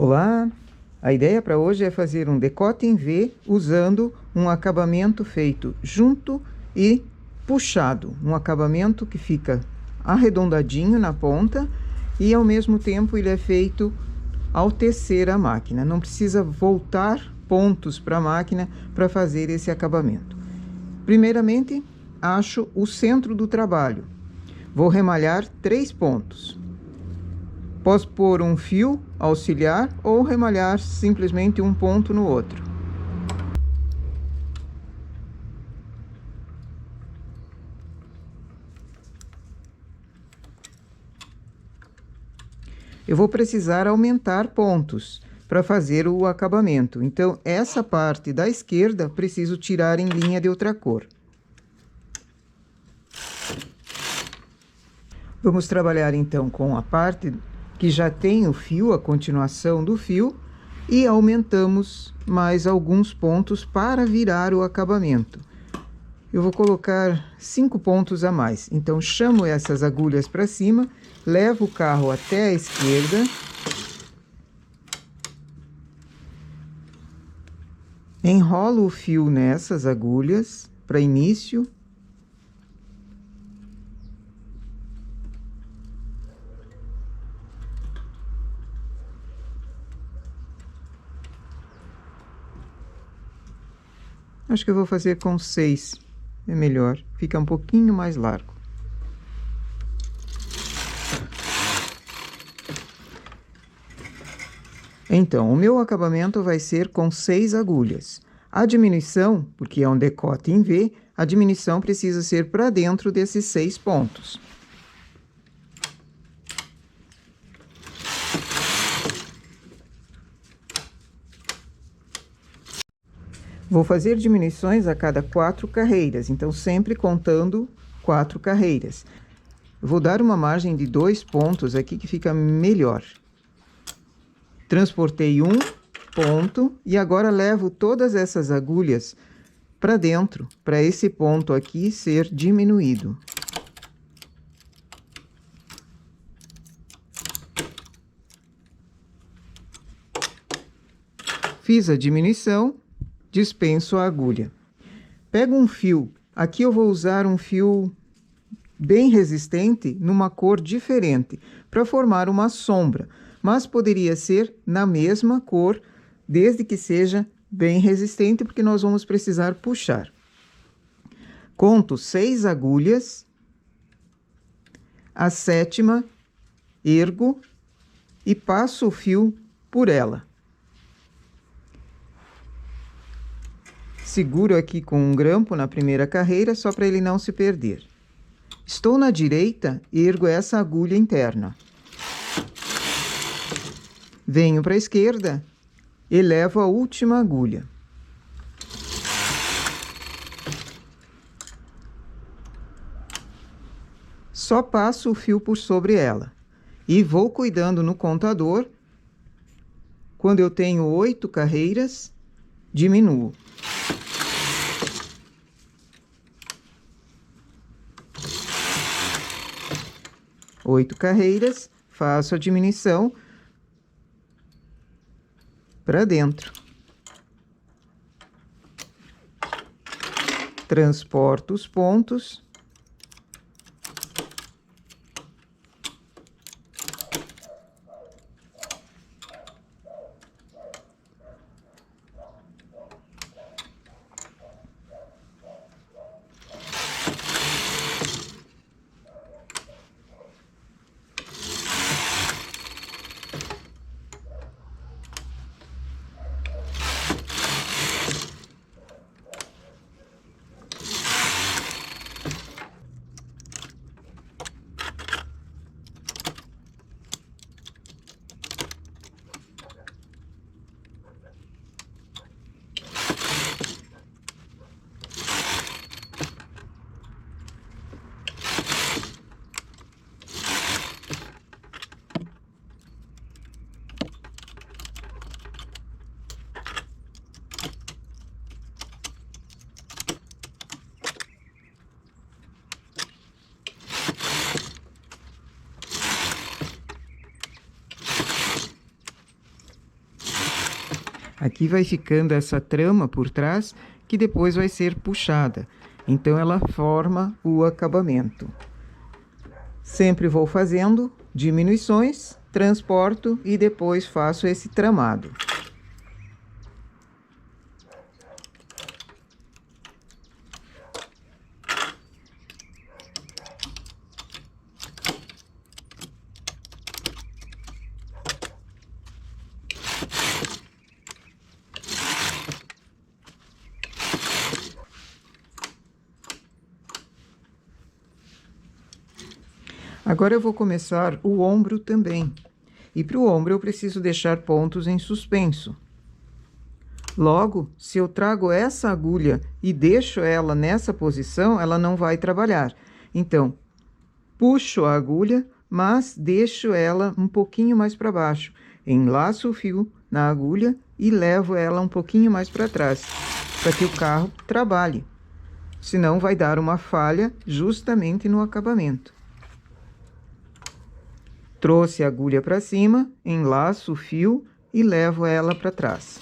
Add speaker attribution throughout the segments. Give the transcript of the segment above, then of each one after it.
Speaker 1: Olá! A ideia para hoje é fazer um decote em V usando um acabamento feito junto e puxado. Um acabamento que fica arredondadinho na ponta e ao mesmo tempo ele é feito ao tecer a máquina. Não precisa voltar pontos para a máquina para fazer esse acabamento. Primeiramente, acho o centro do trabalho. Vou remalhar 3 pontos. Posso pôr um fio auxiliar ou remalhar simplesmente um ponto no outro. Eu vou precisar aumentar pontos para fazer o acabamento. Então, essa parte da esquerda preciso tirar em linha de outra cor. Vamos trabalhar então com a parte que já tem o fio, a continuação do fio, e aumentamos mais alguns pontos para virar o acabamento. Eu vou colocar 5 pontos a mais. Então, chamo essas agulhas para cima, levo o carro até a esquerda. Enrolo o fio nessas agulhas para início. Acho que eu vou fazer com 6, é melhor, fica um pouquinho mais largo. Então, o meu acabamento vai ser com 6 agulhas. A diminuição, porque é um decote em V, a diminuição precisa ser para dentro desses 6 pontos. Vou fazer diminuições a cada 4 carreiras, então sempre contando 4 carreiras. Vou dar uma margem de 2 pontos aqui que fica melhor. Transportei um ponto e agora levo todas essas agulhas para dentro, para esse ponto aqui ser diminuído. Fiz a diminuição. Dispenso a agulha. Pego um fio. Aqui eu vou usar um fio bem resistente numa cor diferente para formar uma sombra, mas poderia ser na mesma cor, desde que seja bem resistente, porque nós vamos precisar puxar. Conto 6 agulhas. A 7ª ergo e passo o fio por ela. Seguro aqui com um grampo na primeira carreira, só para ele não se perder. Estou na direita, ergo essa agulha interna. Venho para a esquerda e levo a última agulha. Só passo o fio por sobre ela. E vou cuidando no contador. Quando eu tenho 8 carreiras, diminuo. Oito carreiras, faço a diminuição para dentro. Transporto os pontos. Aqui vai ficando essa trama por trás, que depois vai ser puxada. Então, ela forma o acabamento. Sempre vou fazendo diminuições, transporto e depois faço esse tramado. Agora eu vou começar o ombro também. E para o ombro eu preciso deixar pontos em suspenso. Logo, se eu trago essa agulha e deixo ela nessa posição, ela não vai trabalhar. Então, puxo a agulha, mas deixo ela um pouquinho mais para baixo. Enlaço o fio na agulha e levo ela um pouquinho mais para trás, para que o carro trabalhe. Senão vai dar uma falha justamente no acabamento. Trouxe a agulha para cima, enlaço o fio e levo ela para trás.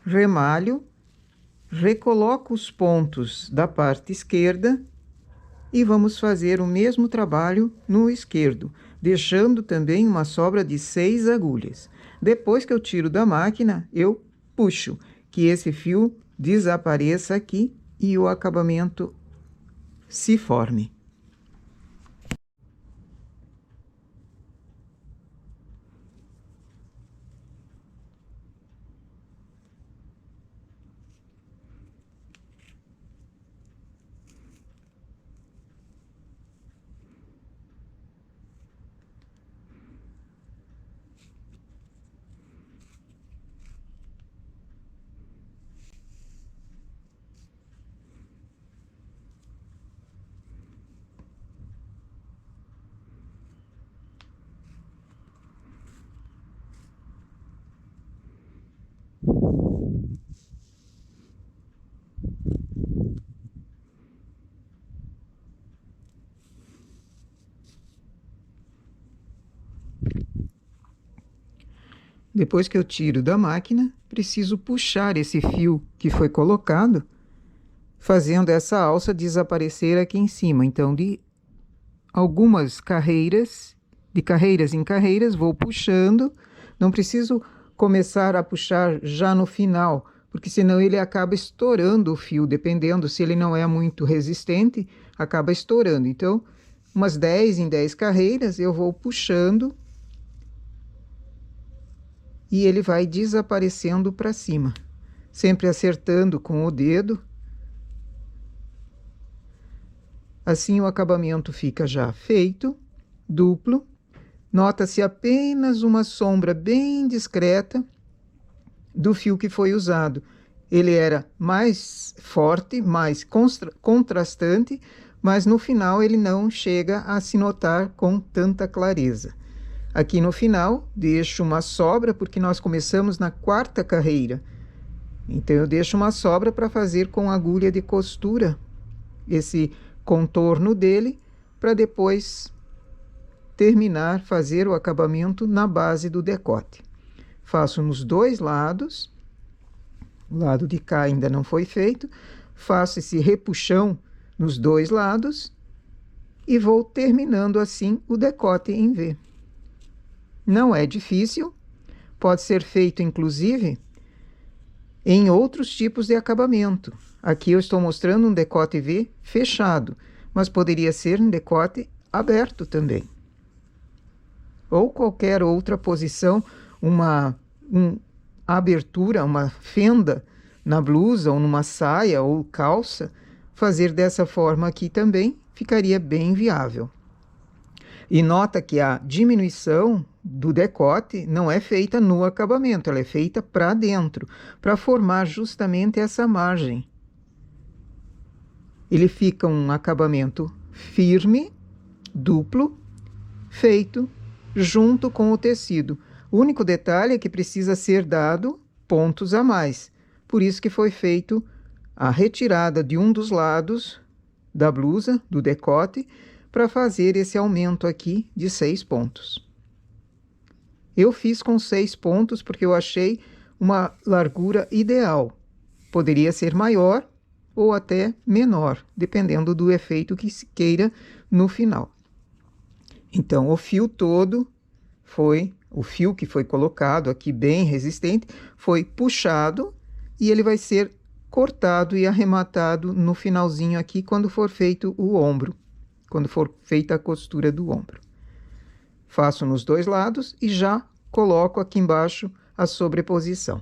Speaker 1: Remalho, recoloco os pontos da parte esquerda e vamos fazer o mesmo trabalho no esquerdo, deixando também uma sobra de 6 agulhas. Depois que eu tiro da máquina, eu puxo, que esse fio desapareça aqui e o acabamento se forme. Depois que eu tiro da máquina, preciso puxar esse fio que foi colocado, fazendo essa alça desaparecer aqui em cima. Então, de algumas carreiras, de carreiras em carreiras, vou puxando. Não preciso começar a puxar já no final, porque senão ele acaba estourando o fio, dependendo, se ele não é muito resistente, acaba estourando. Então, umas 10 em 10 carreiras, eu vou puxando e ele vai desaparecendo para cima, sempre acertando com o dedo. Assim o acabamento fica já feito, duplo. Nota-se apenas uma sombra bem discreta do fio que foi usado. Ele era mais forte, mais contrastante, mas no final ele não chega a se notar com tanta clareza. Aqui no final, deixo uma sobra, porque nós começamos na 4ª carreira. Então, eu deixo uma sobra para fazer com agulha de costura esse contorno dele, para depois terminar, fazer o acabamento na base do decote. Faço nos 2 lados, o lado de cá ainda não foi feito, faço esse repuxão nos 2 lados e vou terminando assim o decote em V. Não é difícil, pode ser feito inclusive em outros tipos de acabamento. Aqui eu estou mostrando um decote V fechado, mas poderia ser um decote aberto também. Ou qualquer outra posição, uma abertura, uma fenda na blusa ou numa saia ou calça, fazer dessa forma aqui também ficaria bem viável. E nota que a diminuição do decote não é feita no acabamento, ela é feita para dentro, para formar justamente essa margem. Ele fica um acabamento firme, duplo, feito junto com o tecido. O único detalhe é que precisa ser dado pontos a mais. Por isso que foi feito a retirada de um dos lados da blusa, do decote, para fazer esse aumento aqui de 6 pontos. Eu fiz com 6 pontos porque eu achei uma largura ideal. Poderia ser maior ou até menor, dependendo do efeito que se queira no final. Então, o fio todo o fio que foi colocado aqui bem resistente, foi puxado e ele vai ser cortado e arrematado no finalzinho aqui quando for feito o ombro, quando for feita a costura do ombro. Faço nos dois lados e já coloco aqui embaixo a sobreposição.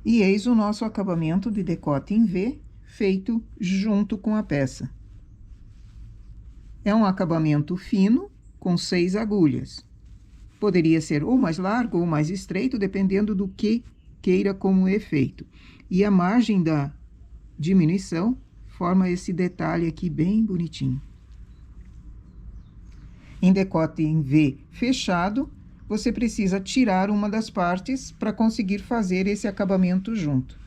Speaker 1: E eis o nosso acabamento de decote em V, feito junto com a peça. É um acabamento fino, com 6 agulhas. Poderia ser ou mais largo ou mais estreito, dependendo do que queira como efeito. E a margem da diminuição forma esse detalhe aqui bem bonitinho. Em decote em V fechado, você precisa tirar uma das partes para conseguir fazer esse acabamento junto.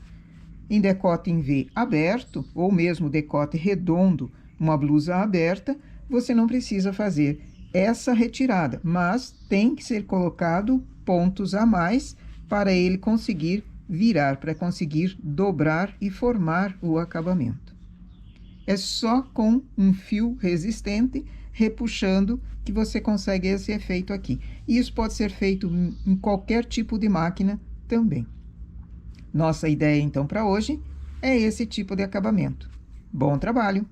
Speaker 1: Em decote em V aberto, ou mesmo decote redondo, uma blusa aberta, você não precisa fazer essa retirada, mas tem que ser colocado pontos a mais para ele conseguir virar, para conseguir dobrar e formar o acabamento. É só com um fio resistente repuxando que você consegue esse efeito aqui. Isso pode ser feito em qualquer tipo de máquina também. Nossa ideia, então, para hoje é esse tipo de acabamento. Bom trabalho!